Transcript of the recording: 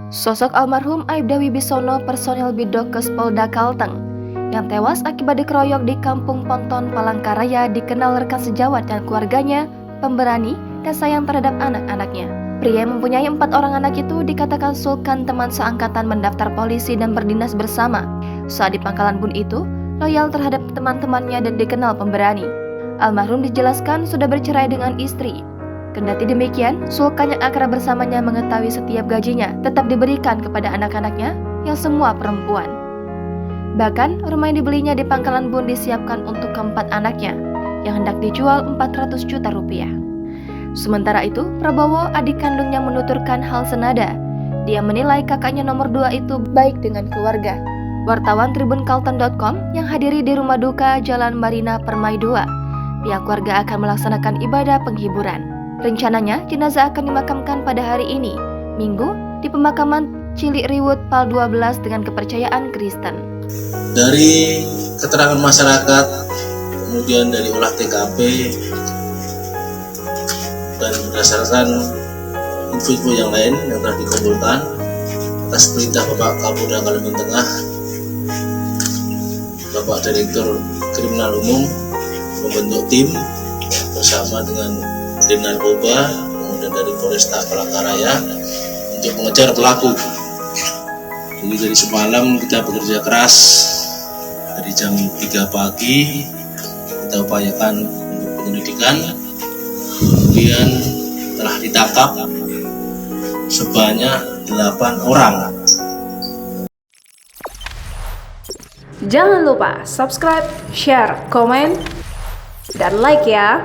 Sosok almarhum Aibda Wibisono, personel Bidokes Polda Kalteng, yang tewas akibat dikeroyok di Kampung Ponton, Palangkaraya, dikenal rekan sejawat dan keluarganya, pemberani, dan sayang terhadap anak-anaknya. Pria yang mempunyai 4 orang anak itu dikatakan sulkan teman seangkatan mendaftar polisi dan berdinas bersama. Saat di Pangkalan Bun itu, loyal terhadap teman-temannya dan dikenal pemberani. Almarhum dijelaskan sudah bercerai dengan istri. Kendati demikian, sulkan yang akrab bersamanya mengetahui setiap gajinya tetap diberikan kepada anak-anaknya yang semua perempuan. Bahkan, rumah yang dibelinya di Pangkalan Bun disiapkan untuk keempat anaknya yang hendak dijual 400 juta rupiah. Sementara itu, Prabowo, adik kandungnya, menuturkan hal senada. Dia menilai kakaknya nomor 2 itu baik dengan keluarga. Wartawan tribunkalteng.com yang hadiri di rumah duka Jalan Marina Permai 2, pihak keluarga akan melaksanakan ibadah penghiburan. Rencananya, jenazah akan dimakamkan pada hari ini, Minggu, di pemakaman Cilikriwut Pal 12 dengan kepercayaan Kristen. Dari keterangan masyarakat, kemudian dari olah TKP, dan berdasarkan info-info yang lain yang telah dikumpulkan atas perintah Bapak Kapolda Kalimantan Tengah, Bapak Direktur Kriminal Umum membentuk tim bersama dengan Din Narkoba, kemudian dari Polresta Palangkaraya untuk mengejar pelaku. Jadi dari semalam kita bekerja keras dari jam 3 pagi, kita upayakan untuk penyelidikan. Kemudian telah ditangkap sebanyak 8 orang. Jangan lupa subscribe, share, komen, dan like ya.